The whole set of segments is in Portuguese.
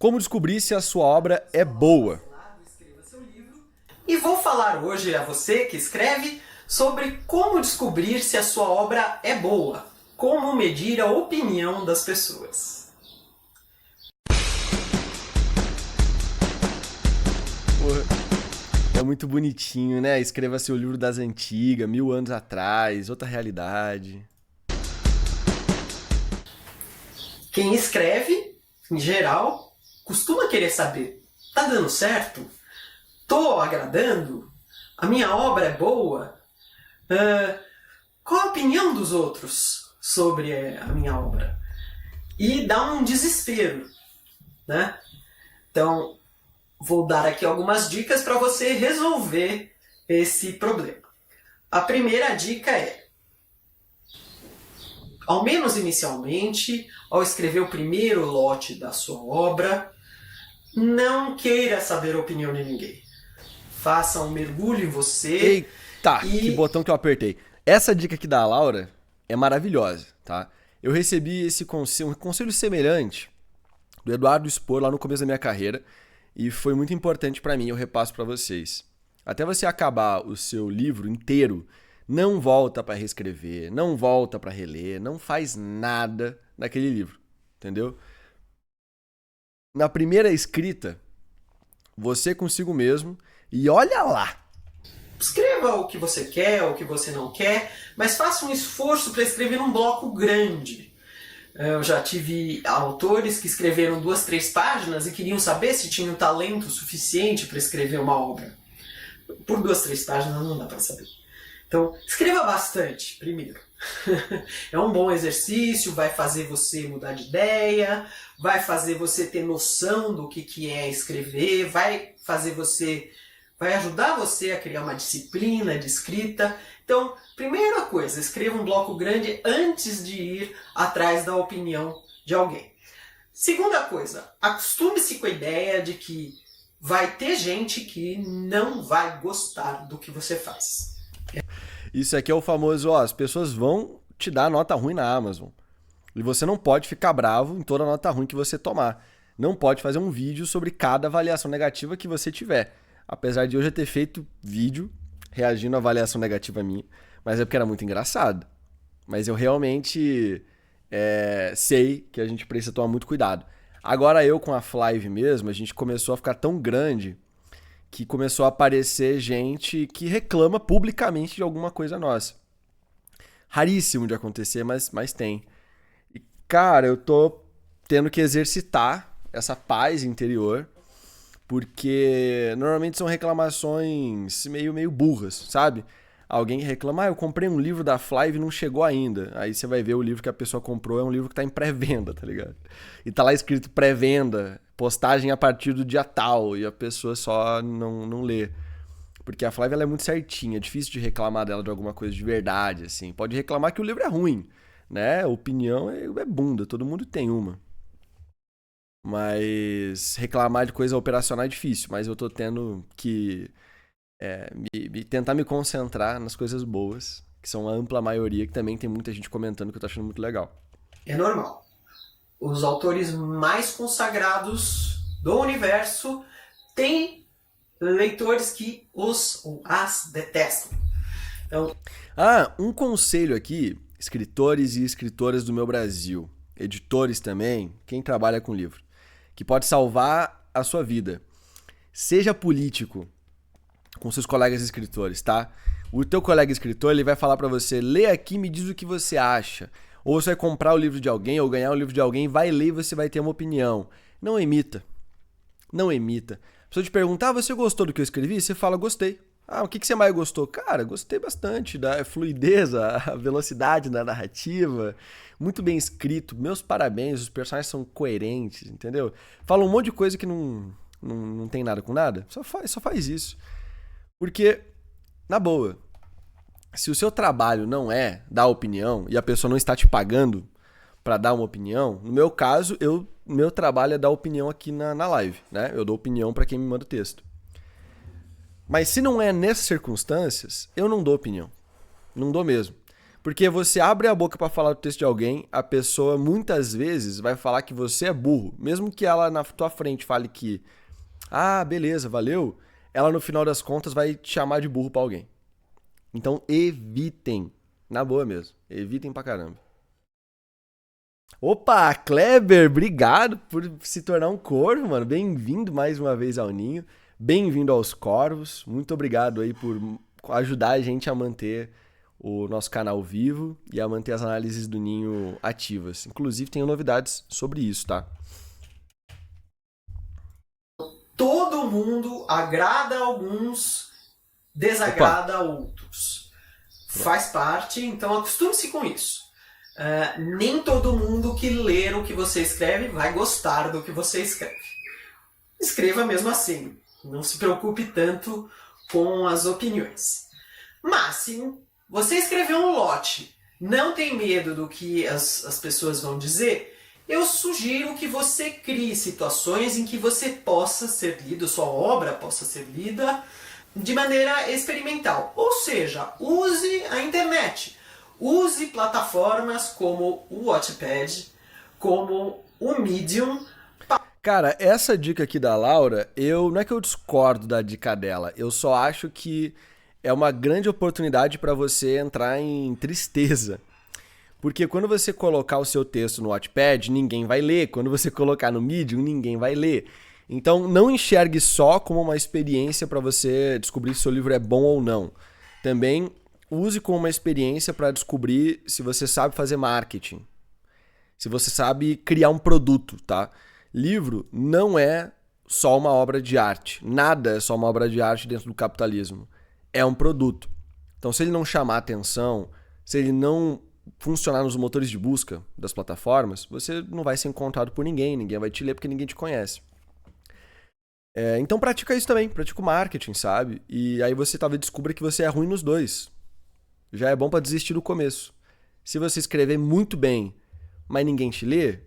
Como descobrir se a sua obra é boa? E vou falar hoje a você que escreve sobre como descobrir se a sua obra é boa, como medir a opinião das pessoas. Pô, é muito bonitinho, né? Escreva seu livro das antigas, 1000 anos atrás, outra realidade. Quem escreve, em geral, costuma querer saber: tá dando certo? Tô agradando? A minha obra é boa? Qual a opinião dos outros sobre a minha obra? E dá um desespero, né? Então, vou dar aqui algumas dicas para você resolver esse problema. A primeira dica é: ao menos inicialmente, ao escrever o primeiro lote da sua obra, não queira saber a opinião de ninguém. Faça um mergulho em você Eita, que e... botão que eu apertei. Essa dica aqui da Laura é maravilhosa, tá? Eu recebi esse conselho, um conselho semelhante do Eduardo Spor lá no começo da minha carreira e foi muito importante pra mim, eu repasso pra vocês. Até você acabar o seu livro inteiro, não volta pra reescrever, não volta pra reler, não faz nada naquele livro, entendeu? Na primeira escrita, você consigo mesmo e olha lá. Escreva o que você quer, o que você não quer, mas faça um esforço para escrever um bloco grande. Eu já tive autores que escreveram 2, 3 páginas e queriam saber se tinham talento suficiente para escrever uma obra. Por 2, 3 páginas não dá para saber. Então, escreva bastante, primeiro. É um bom exercício, vai fazer você mudar de ideia, vai fazer você ter noção do que é escrever, vai ajudar você a criar uma disciplina de escrita. Então, primeira coisa, escreva um bloco grande antes de ir atrás da opinião de alguém. Segunda coisa, acostume-se com a ideia de que vai ter gente que não vai gostar do que você faz. Isso aqui é o famoso, ó, as pessoas vão te dar nota ruim na Amazon. E você não pode ficar bravo em toda nota ruim que você tomar. Não pode fazer um vídeo sobre cada avaliação negativa que você tiver. Apesar de eu já ter feito vídeo reagindo à avaliação negativa minha, mas é porque era muito engraçado. Mas eu realmente sei que a gente precisa tomar muito cuidado. Agora eu com a Flive mesmo, a gente começou a ficar tão grande que começou a aparecer gente que reclama publicamente de alguma coisa nossa. Raríssimo de acontecer, mas tem. E, cara, eu tô tendo que exercitar essa paz interior, porque normalmente são reclamações meio burras, sabe? Alguém reclama, eu comprei um livro da Flive e não chegou ainda. Aí você vai ver o livro que a pessoa comprou é um livro que tá em pré-venda, tá ligado? E tá lá escrito pré-venda, postagem a partir do dia tal, e a pessoa só não lê. Porque a Flávia ela é muito certinha, é difícil de reclamar dela de alguma coisa de verdade, assim. Pode reclamar que o livro é ruim, né? Opinião é bunda, todo mundo tem uma. Mas reclamar de coisa operacional é difícil, mas eu tô tendo que tentar me concentrar nas coisas boas, que são a ampla maioria, que também tem muita gente comentando que eu tô achando muito legal. É normal. Os autores mais consagrados do universo têm leitores que os ou as detestam. Então, Um conselho aqui, escritores e escritoras do meu Brasil, editores também, quem trabalha com livro, que pode salvar a sua vida. Seja político com seus colegas escritores, tá? O teu colega escritor, ele vai falar pra você, lê aqui e me diz o que você acha. Ou você vai comprar o livro de alguém ou ganhar o livro de alguém, vai ler e você vai ter uma opinião. Não imita. Não imita. A pessoa te perguntar, você gostou do que eu escrevi? Você fala, gostei. O que você mais gostou? Cara, gostei bastante da fluidez, a velocidade da narrativa. Muito bem escrito. Meus parabéns, os personagens são coerentes, entendeu? Fala um monte de coisa que não tem nada com nada. Só faz isso. Porque, na boa, se o seu trabalho não é dar opinião e a pessoa não está te pagando para dar uma opinião, no meu caso, meu trabalho é dar opinião aqui na live, né? Eu dou opinião para quem me manda o texto. Mas se não é nessas circunstâncias, eu não dou opinião. Não dou mesmo. Porque você abre a boca pra falar do texto de alguém, a pessoa muitas vezes vai falar que você é burro. Mesmo que ela na tua frente fale que, ah, beleza, valeu, ela no final das contas vai te chamar de burro pra alguém. Então evitem, na boa mesmo, evitem pra caramba. Opa, Kleber, obrigado por se tornar um corvo, mano. Bem-vindo mais uma vez ao Ninho. Bem-vindo aos Corvos. Muito obrigado aí por ajudar a gente a manter o nosso canal vivo e a manter as análises do Ninho ativas. Inclusive, tenho novidades sobre isso, tá? Todo mundo agrada a alguns, desagrada a outros. Faz parte, então acostume-se com isso. Nem todo mundo que ler o que você escreve vai gostar do que você escreve. Escreva mesmo assim. Não se preocupe tanto com as opiniões. Mas, se você escrever um lote, não tem medo do que as pessoas vão dizer, eu sugiro que você crie situações em que você possa ser lido, sua obra possa ser lida de maneira experimental. Ou seja, use a internet. Use plataformas como o Wattpad, como o Medium. Cara, essa dica aqui da Laura, não é que eu discordo da dica dela, eu só acho que é uma grande oportunidade para você entrar em tristeza. Porque quando você colocar o seu texto no Wattpad, ninguém vai ler. Quando você colocar no Medium, ninguém vai ler. Então, não enxergue só como uma experiência para você descobrir se o seu livro é bom ou não. Também use como uma experiência para descobrir se você sabe fazer marketing. Se você sabe criar um produto, tá? Livro não é só uma obra de arte. Nada é só uma obra de arte dentro do capitalismo. É um produto. Então, se ele não chamar atenção, se ele não funcionar nos motores de busca das plataformas, você não vai ser encontrado por ninguém, ninguém vai te ler porque ninguém te conhece. Então pratica isso também, pratica o marketing, sabe? E aí você talvez descubra que você é ruim nos dois. Já é bom pra desistir do começo. Se você escrever muito bem, mas ninguém te lê,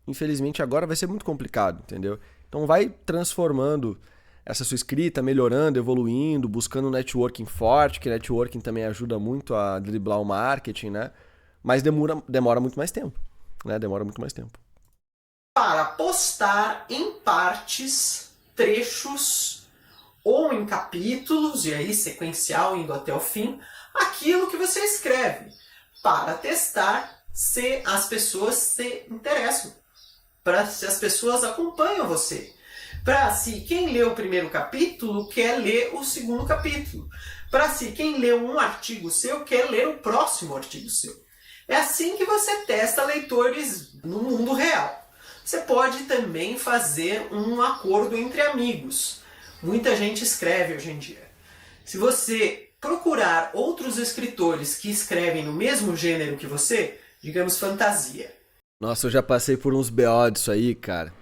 infelizmente agora vai ser muito complicado, entendeu? Então vai transformando essa sua escrita, melhorando, evoluindo, buscando um networking forte, que networking também ajuda muito a driblar o marketing, né? Mas demora muito mais tempo, né? Demora muito mais tempo. Para postar em partes, trechos ou em capítulos, e aí sequencial indo até o fim, aquilo que você escreve, para testar se as pessoas se interessam, para se as pessoas acompanham você. Para se quem lê o primeiro capítulo quer ler o segundo capítulo. Para se quem lê um artigo seu quer ler o próximo artigo seu. É assim que você testa leitores no mundo real. Você pode também fazer um acordo entre amigos. Muita gente escreve hoje em dia. Se você procurar outros escritores que escrevem no mesmo gênero que você, digamos fantasia. Nossa, eu já passei por uns BO disso aí, cara.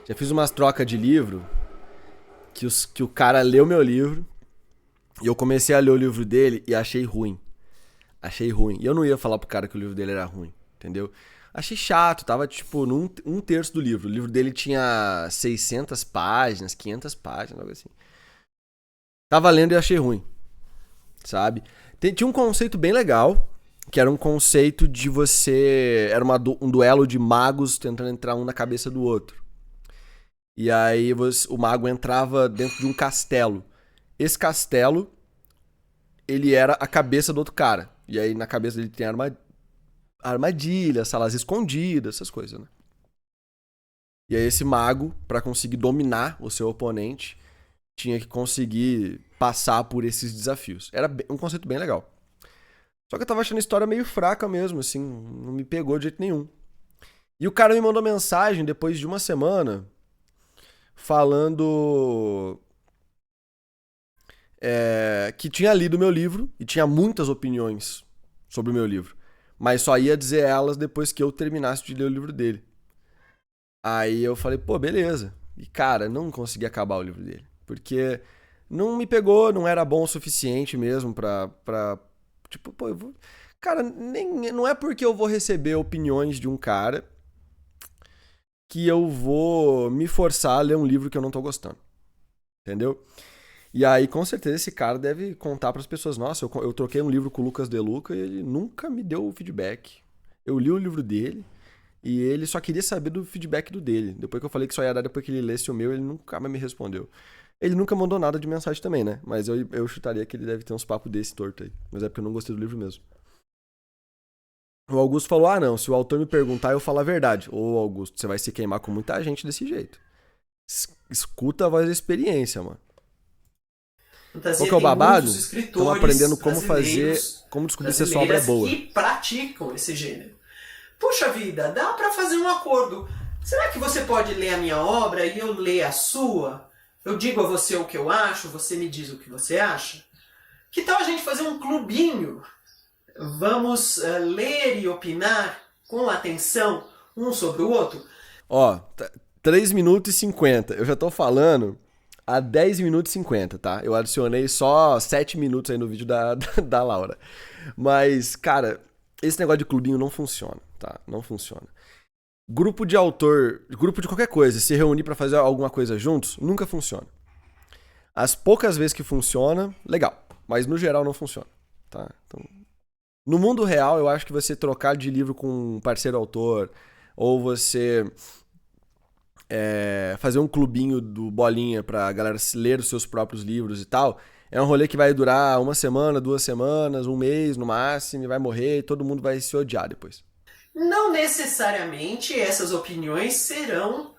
Já fiz umas trocas de livro que o cara leu meu livro e eu comecei a ler o livro dele e achei ruim. Achei ruim. E eu não ia falar pro cara que o livro dele era ruim, entendeu? Achei chato, tava tipo num um terço do livro. O livro dele tinha 600 páginas, 500 páginas, algo assim. Tava lendo e achei ruim, sabe? Tinha um conceito bem legal, que era um conceito de você... Era um duelo de magos tentando entrar um na cabeça do outro. E aí o mago entrava dentro de um castelo. Esse castelo, ele era a cabeça do outro cara. E aí na cabeça dele tem armadilhas, salas escondidas, essas coisas, né? E aí esse mago, pra conseguir dominar o seu oponente, tinha que conseguir passar por esses desafios. Era um conceito bem legal. Só que eu tava achando a história meio fraca mesmo, assim, não me pegou de jeito nenhum. E o cara me mandou mensagem depois de uma semana falando que tinha lido o meu livro e tinha muitas opiniões sobre o meu livro, mas só ia dizer elas depois que eu terminasse de ler o livro dele. Aí eu falei, pô, beleza. E cara, não consegui acabar o livro dele, porque não me pegou, não era bom o suficiente mesmo pra tipo, pô, eu vou... Cara, não é porque eu vou receber opiniões de um cara que eu vou me forçar a ler um livro que eu não tô gostando. Entendeu? E aí, com certeza, esse cara deve contar para as pessoas: nossa, eu troquei um livro com o Lucas De Luca e ele nunca me deu o feedback. Eu li o livro dele e ele só queria saber do feedback do dele. Depois que eu falei que só ia dar depois que ele lesse o meu, ele nunca mais me respondeu. Ele nunca mandou nada de mensagem também, né? Mas eu chutaria que ele deve ter uns papos desse torto aí. Mas é porque eu não gostei do livro mesmo. O Augusto falou: ah, não, se o autor me perguntar, eu falo a verdade. Ô, Augusto, você vai se queimar com muita gente desse jeito. Escuta a voz da experiência, mano. Qual que Fantasia é o tem babado? muitos Estamos escritores aprendendo como fazer, brasileiros, como descobrir se a sua obra é boa. que praticam esse gênero. Puxa vida, dá para fazer um acordo. Será que você pode ler a minha obra e eu ler a sua? Eu digo a você o que eu acho, você me diz o que você acha? Que tal a gente fazer um clubinho? Vamos ler e opinar com atenção um sobre o outro? Ó, 3 minutos e 50. Eu já tô falando há 10 minutos e 50, tá? Eu adicionei só 7 minutos aí no vídeo da Laura. Mas, cara, esse negócio de clubinho não funciona, tá? Não funciona. Grupo de autor, grupo de qualquer coisa, se reunir pra fazer alguma coisa juntos, nunca funciona. As poucas vezes que funciona, legal. Mas no geral não funciona, tá? Então, no mundo real, eu acho que você trocar de livro com um parceiro autor, ou você fazer um clubinho do Bolinha pra galera ler os seus próprios livros e tal, é um rolê que vai durar 1 semana, 2 semanas, 1 mês no máximo, e vai morrer e todo mundo vai se odiar depois. Não necessariamente essas opiniões serão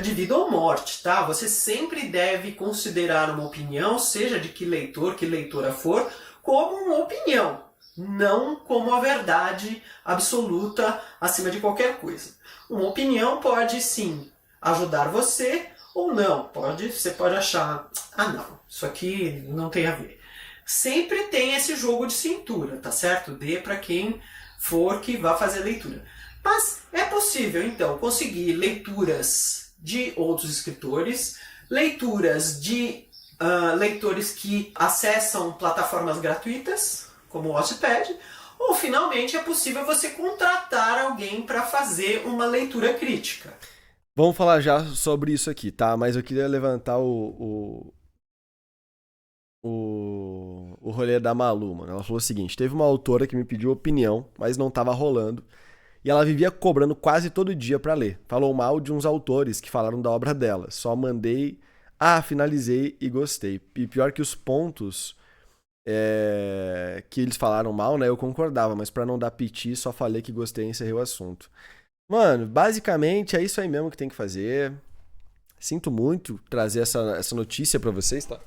de vida ou morte, tá? Você sempre deve considerar uma opinião, seja de que leitor, que leitora for, como uma opinião, não como a verdade absoluta acima de qualquer coisa. Uma opinião pode sim ajudar você ou não. Você pode achar, ah não, isso aqui não tem a ver. Sempre tem esse jogo de cintura, tá certo? Dê para quem for que vá fazer leitura. Mas é possível, então, conseguir leituras de outros escritores, leituras de leitores que acessam plataformas gratuitas, como o Wattpad, ou finalmente é possível você contratar alguém para fazer uma leitura crítica. Vamos falar já sobre isso aqui, tá? Mas eu queria levantar o rolê da Malu, mano. Ela falou o seguinte: teve uma autora que me pediu opinião, mas não tava rolando. E ela vivia cobrando quase todo dia pra ler. Falou mal de uns autores que falaram da obra dela. Só mandei, finalizei e gostei. E pior que os pontos que eles falaram mal, né? Eu concordava, mas pra não dar piti, só falei que gostei e encerrei o assunto. Mano, basicamente é isso aí mesmo que tem que fazer. Sinto muito trazer essa notícia pra vocês, tá?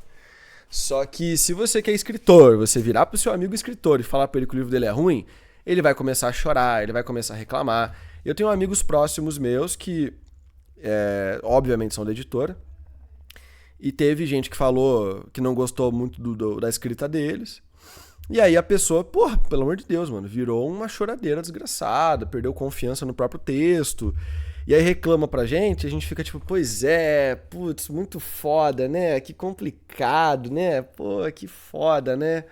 Só que se você que é escritor, você virar pro seu amigo escritor e falar pra ele que o livro dele é ruim, ele vai começar a chorar, ele vai começar a reclamar. Eu tenho amigos próximos meus que, obviamente, são da editora. E teve gente que falou que não gostou muito da escrita deles. E aí a pessoa, porra, pelo amor de Deus, mano, virou uma choradeira desgraçada, perdeu confiança no próprio texto. E aí reclama pra gente, a gente fica tipo, pois é, putz, muito foda, né? Que complicado, né? Pô, que foda, né?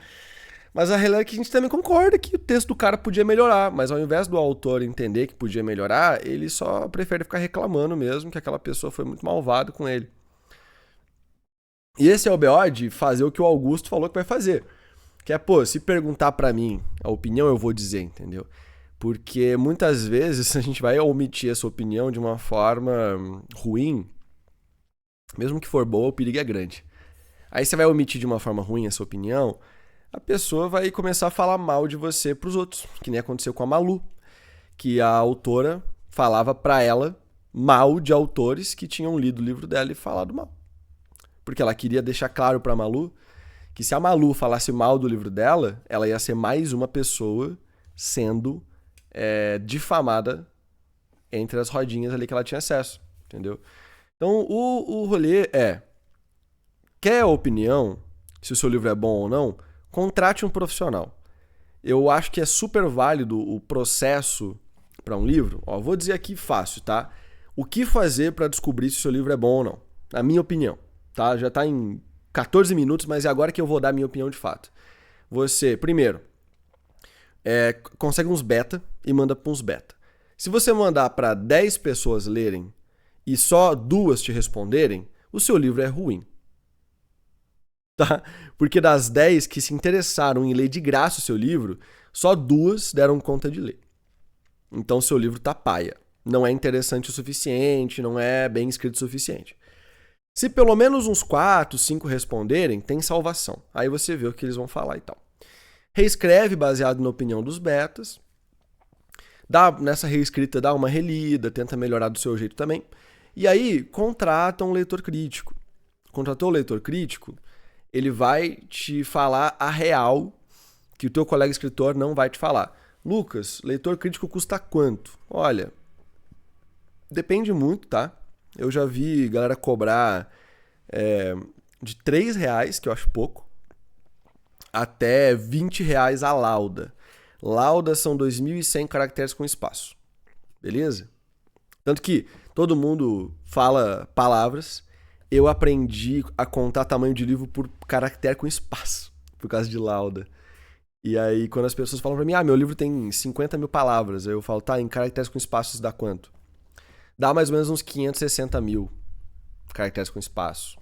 Mas a realidade é que a gente também concorda que o texto do cara podia melhorar, mas ao invés do autor entender que podia melhorar, ele só prefere ficar reclamando mesmo que aquela pessoa foi muito malvada com ele. E esse é o BO de fazer o que o Augusto falou que vai fazer. Que é, pô, se perguntar pra mim a opinião, eu vou dizer, entendeu? Porque muitas vezes a gente vai omitir essa opinião de uma forma ruim, mesmo que for boa, o perigo é grande. Aí você vai omitir de uma forma ruim essa opinião, a pessoa vai começar a falar mal de você pros outros, que nem aconteceu com a Malu, que a autora falava pra ela mal de autores que tinham lido o livro dela e falado mal. Porque ela queria deixar claro pra Malu que se a Malu falasse mal do livro dela, ela ia ser mais uma pessoa sendo difamada entre as rodinhas ali que ela tinha acesso, entendeu? Então o rolê quer a opinião, se o seu livro é bom ou não, contrate um profissional. Eu acho que é super válido o processo para um livro. Ó, vou dizer aqui fácil, tá? O que fazer para descobrir se o seu livro é bom ou não? Na minha opinião, tá? Já tá em 14 minutos, mas é agora que eu vou dar a minha opinião de fato. Você, primeiro, consegue uns beta e manda para uns beta. Se você mandar para 10 pessoas lerem e só 2 te responderem, o seu livro é ruim. tá? Porque das 10 que se interessaram em ler de graça o seu livro, só 2 deram conta de ler. Então seu livro tá paia. Não é interessante o suficiente, não é bem escrito o suficiente. Se pelo menos uns 4, 5 responderem, tem salvação. Aí você vê o que eles vão falar e tal. Reescreve baseado na opinião dos betas. Nessa reescrita, dá uma relida, tenta melhorar do seu jeito também. E aí, contrata um leitor crítico. Contratou o leitor crítico, ele vai te falar a real que o teu colega escritor não vai te falar. Lucas, leitor crítico custa quanto? Olha, depende muito, tá? Eu já vi galera cobrar de R$3, que eu acho pouco, até R$20 a lauda. Lauda são 2.100 caracteres com espaço. Beleza? Tanto que todo mundo fala palavras. Eu aprendi a contar tamanho de livro por caractere com espaço, por causa de lauda. E aí, quando as pessoas falam pra mim, meu livro tem 50 mil palavras, aí eu falo, tá, em caracteres com espaço isso dá quanto? Dá mais ou menos uns 560 mil caracteres com espaço.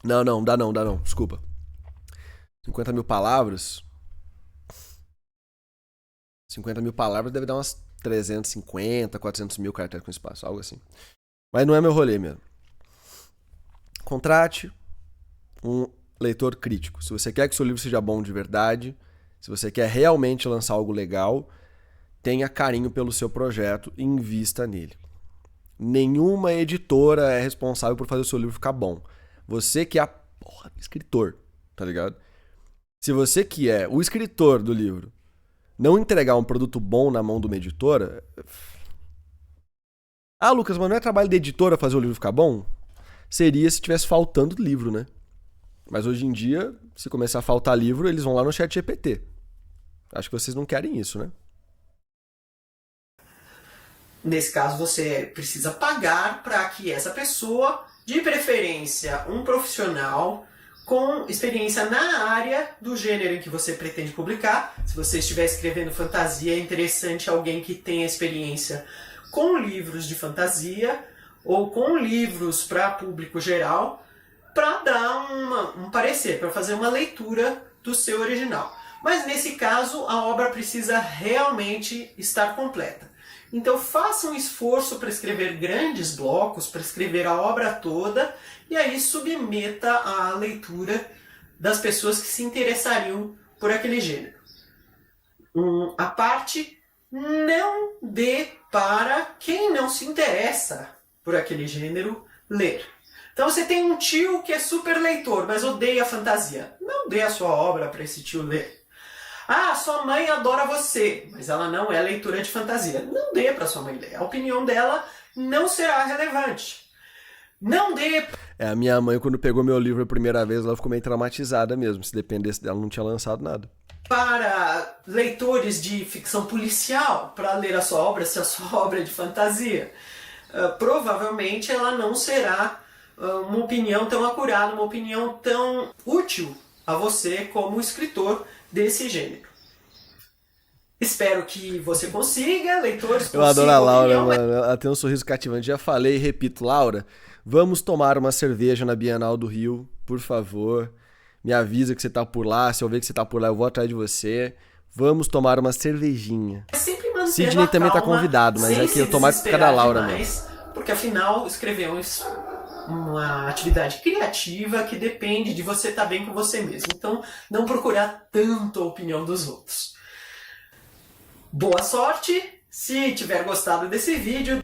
Não, dá não, desculpa. 50 mil palavras. 50 mil palavras deve dar umas 350, 400 mil caracteres com espaço, algo assim. Mas não é meu rolê mesmo. Contrate um leitor crítico. Se você quer que seu livro seja bom de verdade, se você quer realmente lançar algo legal, tenha carinho pelo seu projeto e invista nele. Nenhuma editora é responsável por fazer o seu livro ficar bom. Você que é escritor, tá ligado? Se você que é o escritor do livro não entregar um produto bom na mão de uma editora... Lucas, mas não é trabalho da editora fazer o livro ficar bom? Seria se tivesse faltando livro, né? Mas hoje em dia, se começar a faltar livro, eles vão lá no ChatGPT. Acho que vocês não querem isso, né? Nesse caso, você precisa pagar para que essa pessoa, de preferência um profissional com experiência na área do gênero em que você pretende publicar. Se você estiver escrevendo fantasia, é interessante alguém que tenha experiência com livros de fantasia ou com livros para público geral, para dar um parecer, para fazer uma leitura do seu original. Mas nesse caso, a obra precisa realmente estar completa. Então faça um esforço para escrever grandes blocos, para escrever a obra toda, e aí submeta à leitura das pessoas que se interessariam por aquele gênero. A parte, não dê para quem não se interessa por aquele gênero ler. Então você tem um tio que é super leitor, mas odeia fantasia. Não dê a sua obra para esse tio ler. Sua mãe adora você, mas ela não é leitora de fantasia. Não dê para sua mãe ler. A opinião dela não será relevante. Não dê... A minha mãe, quando pegou meu livro a primeira vez, ela ficou meio traumatizada mesmo. Se dependesse dela, não tinha lançado nada. Para leitores de ficção policial, para ler a sua obra, se a sua obra é de fantasia, provavelmente ela não será uma opinião tão acurada, uma opinião tão útil a você como escritor desse gênero. Espero que você consiga, leitores consigam. Eu adoro a Laura, mano. Ela tem um sorriso cativante. Já falei e repito, Laura, vamos tomar uma cerveja na Bienal do Rio, por favor. Me avisa que você tá por lá. Se eu ver que você tá por lá, eu vou atrás de você. Vamos tomar uma cervejinha. Sempre manter Sidney também tá convidado, mas é que eu tô mais por causa da Laura, mano. Porque afinal, escrever uma atividade criativa que depende de você estar bem com você mesmo. Então, não procurar tanto a opinião dos outros. Boa sorte! Se tiver gostado desse vídeo...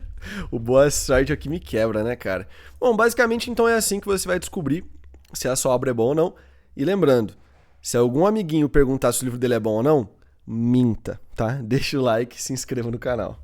O boa sorte é o que me quebra, né, cara? Bom, basicamente, então é assim que você vai descobrir se a sua obra é boa ou não. E lembrando, se algum amiguinho perguntar se o livro dele é bom ou não, minta, tá? Deixa o like e se inscreva no canal.